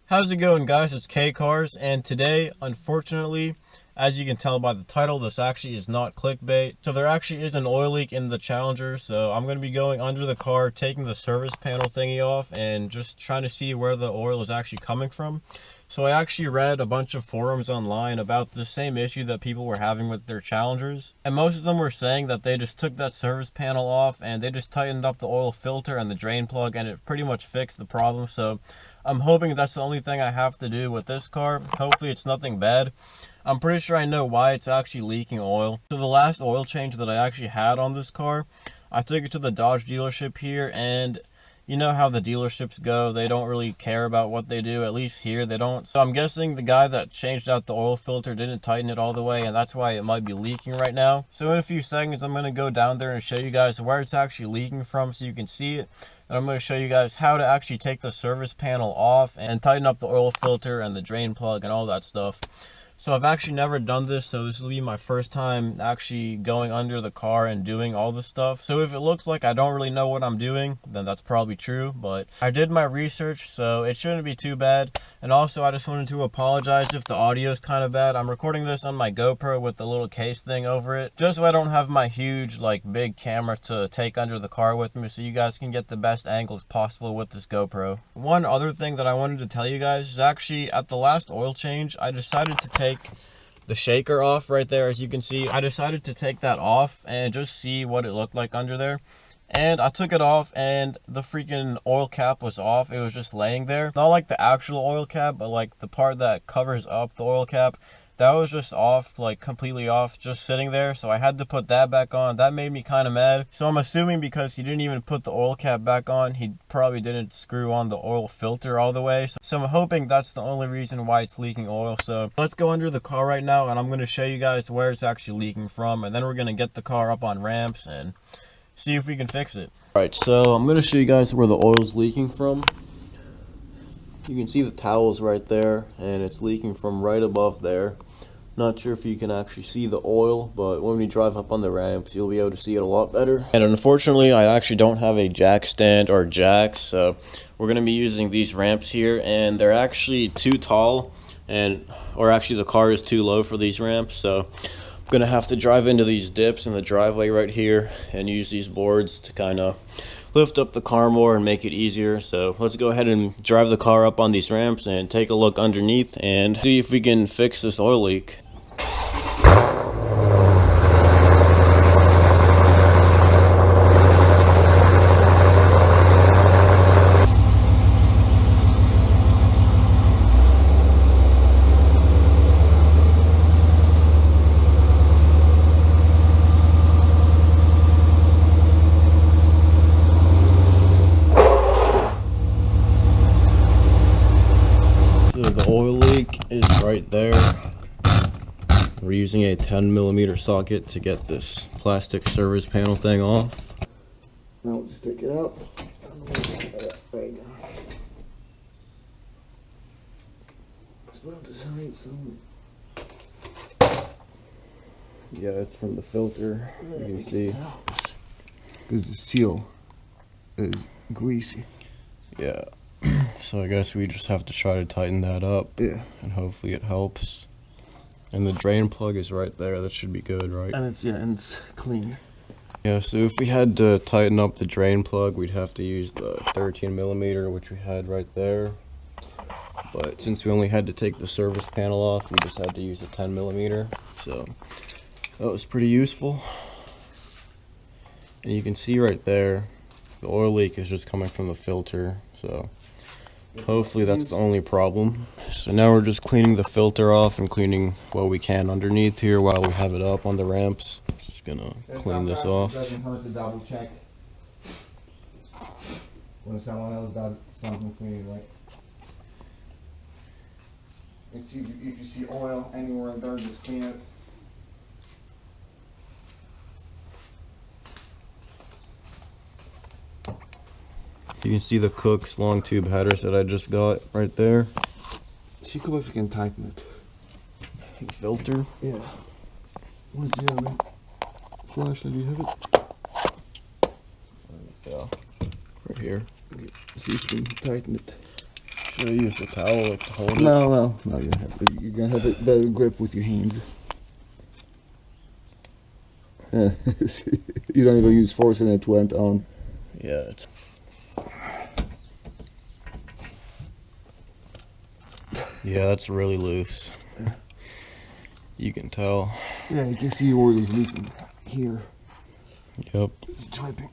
How's it going, guys? It's K Cars, and today, unfortunately, as you can tell by the title, this actually is not clickbait. So there actually is an oil leak in the Challenger, so I'm going to be going under the car, taking the service panel thingy off, and just trying to see where the oil is actually coming from. So I actually read a bunch of forums online about the same issue that people were having with their Challengers, and most of them were saying that they just took that service panel off and they just tightened up the oil filter and the drain plug, and it pretty much fixed the problem. So I'm hoping that's the only thing I have to do with this car. Hopefully it's nothing bad. I'm pretty sure I know why it's actually leaking oil. So the last oil change that I actually had on this car, I took it to the Dodge dealership here, and you know how the dealerships go, they don't really care about what they do, at least here they don't. So I'm guessing the guy that changed out the oil filter didn't tighten it all the way, and that's why it might be leaking right now. So in a few seconds I'm going to go down there and show you guys where it's actually leaking from so you can see it. And I'm going to show you guys how to actually take the service panel off and tighten up the oil filter and the drain plug and all that stuff. So I've actually never done this, so this will be my first time actually going under the car and doing all this stuff. So if it looks like I don't really know what I'm doing, then that's probably true, but I did my research, so it shouldn't be too bad. And also, I just wanted to apologize if the audio is kind of bad. I'm recording this on my GoPro with the little case thing over it, just so I don't have my huge, big camera to take under the car with me, so you guys can get the best angles possible with this GoPro. One other thing that I wanted to tell you guys is actually at the last oil change, I decided to take the shaker off right there. As you can see, I decided to take that off and just see what it looked like under there. And I took it off and the freaking oil cap was off. It was just laying there. Not like the actual oil cap, but like the part that covers up the oil cap. That was just off, completely off, just sitting there. So I had to put that back on. That made me kind of mad. So I'm assuming because he didn't even put the oil cap back on, he probably didn't screw on the oil filter all the way. So I'm hoping that's the only reason why it's leaking oil. So let's go under the car right now, and I'm going to show you guys where it's actually leaking from. And then we're going to get the car up on ramps and see if we can fix it. All right, so I'm going to show you guys where the oil's leaking from. You can see the towels right there, and it's leaking from right above there. Not sure if you can actually see the oil, but when we drive up on the ramps, you'll be able to see it a lot better. And unfortunately, I actually don't have a jack stand or jacks, so we're going to be using these ramps here, and they're actually too tall, or actually the car is too low for these ramps, so I'm going to have to drive into these dips in the driveway right here and use these boards to kind of lift up the car more and make it easier. So let's go ahead and drive the car up on these ramps and take a look underneath and see if we can fix this oil leak. So the oil leak is right there. We're using a 10mm socket to get this plastic service panel thing off. Now just take it out. There you go. Let's put it on the side so. Yeah, it's from the filter. You can see. Because the seal is greasy. Yeah. So I guess we just have to try to tighten that up. Yeah. And hopefully it helps. And the drain plug is right there. That should be good, right? And it's clean. Yeah, so if we had to tighten up the drain plug, we'd have to use the 13mm, which we had right there. But since we only had to take the service panel off, we just had to use the 10mm. So that was pretty useful. And you can see right there, the oil leak is just coming from the filter. So hopefully that's the only problem. So now we're just cleaning the filter off and cleaning what we can underneath here while we have it up on the ramps. Just gonna clean this off. It doesn't hurt to double check when someone else does something clean, like. And see if you see oil anywhere in there, just clean it. You can see the Cook's long tube headers that I just got right there. See if you can tighten it. The filter. Yeah. Where's the other flashlight? Do you have it? Yeah. Right here. Okay. See if you can tighten it. Should I use a towel like to hold it? No, you're gonna have a better grip with your hands. Yeah. You don't even use force and it went on. Yeah, it's... Yeah, that's really loose. You can tell. Yeah, you can see where it's leaking here. Yep. It's dripping.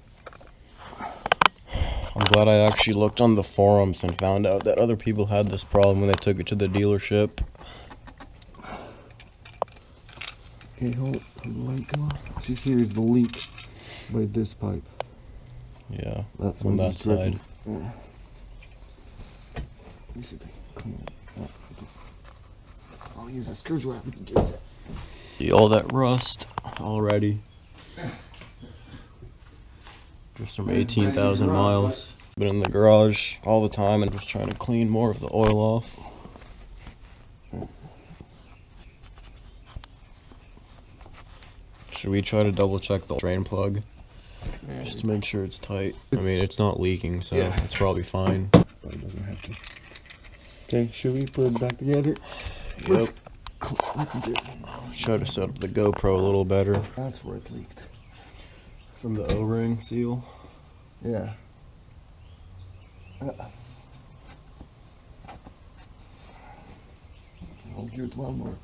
I'm glad I actually looked on the forums and found out that other people had this problem when they took it to the dealership. Okay, hold the light, come on. See, here is the leak by this pipe. Yeah, That's on where that it's dripping. side. Yeah. Let me see if I can clean it. Oh, okay. I'll use a screwdriver to get it. See all that rust already. Just from 18,000 miles. Been in the garage all the time and just trying to clean more of the oil off. Should we try to double check the drain plug? Just to make sure it's tight. I mean, it's not leaking, so Yeah. it's probably fine. But it doesn't have to. Okay, should we put it back together? Yep. Let's Try to set up the GoPro a little better. That's where it leaked. From the O-ring seal. Yeah. I'll give it one more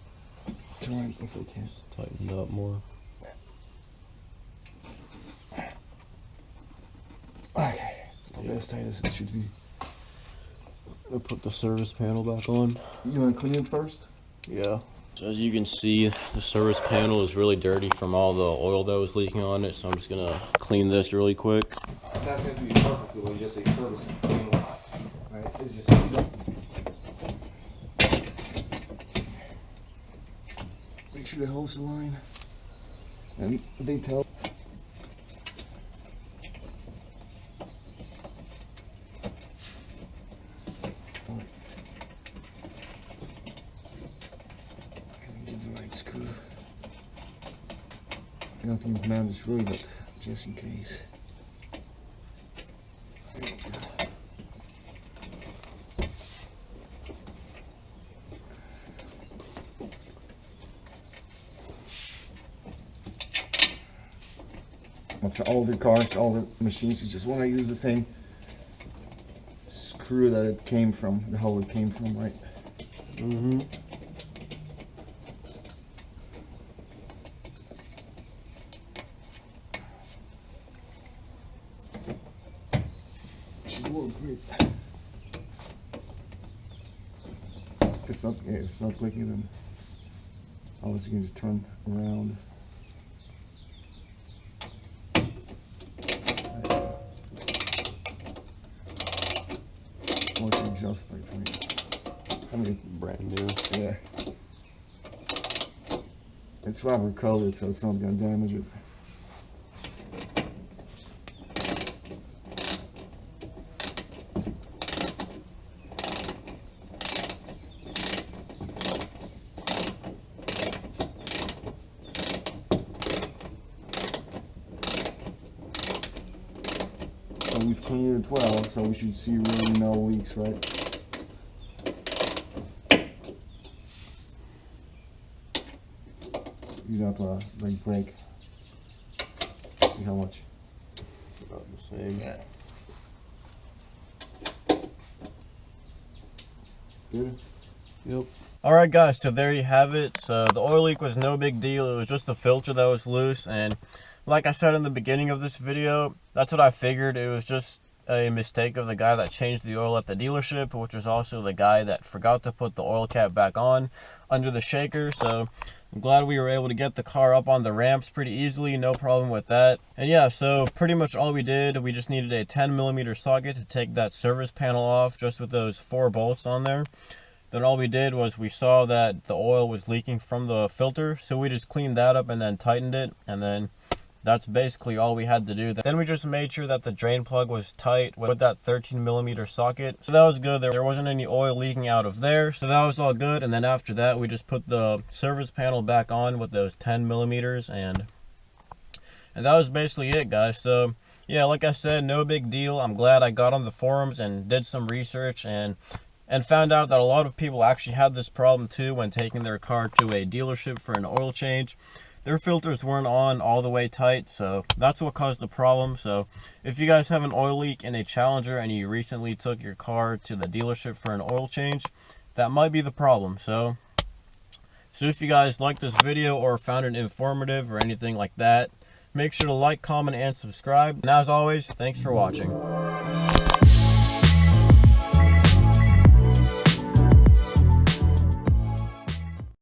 time if I can. Tighten it up more. Okay, it's probably as tight as it should be. I'll put the service panel back on. You want to clean it first? Yeah. So as you can see, the service panel is really dirty from all the oil that was leaking on it, so I'm just gonna clean this really quick. That's going to be perfect. It was just a service panel. Right, it's just heat up. Make sure the hose align. And they tell. Screw. I don't think it's mounted through, but just in case. There you go. But for all the cars, all the machines, you just want to use the same screw that it came from, the hole it came from, right? Mm-hmm. It's not clicking, then unless you can just turn around. What's the exhaust pipe for you? I mean, Brand new. yeah. It's rubber coated, so it's not gonna damage it. We've cleaned it well, so we should see really no leaks, right? You don't have to like break. See how much. About the same. Yeah. Good. Yep. Alright guys, so there you have it. So the oil leak was no big deal. It was just the filter that was loose, and like I said in the beginning of this video, that's what I figured. It was just a mistake of the guy that changed the oil at the dealership, which was also the guy that forgot to put the oil cap back on under the shaker. So I'm glad we were able to get the car up on the ramps pretty easily, no problem with that. And yeah, so pretty much all we did, we just needed a 10mm socket to take that service panel off, just with those 4 bolts on there. Then all we did was we saw that the oil was leaking from the filter, so we just cleaned that up and then tightened it, and then that's basically all we had to do. Then we just made sure that the drain plug was tight with that 13mm socket. So that was good. There wasn't any oil leaking out of there. So that was all good. And then after that, we just put the service panel back on with those 10mm, and that was basically it, guys. So yeah, like I said, no big deal. I'm glad I got on the forums and did some research, and and found out that a lot of people actually had this problem too when taking their car to a dealership for an oil change. Their filters weren't on all the way tight, so that's what caused the problem. So if you guys have an oil leak in a Challenger and you recently took your car to the dealership for an oil change, that might be the problem. So if you guys like this video or found it informative or anything like that, make sure to like, comment, and subscribe. And as always, thanks for watching.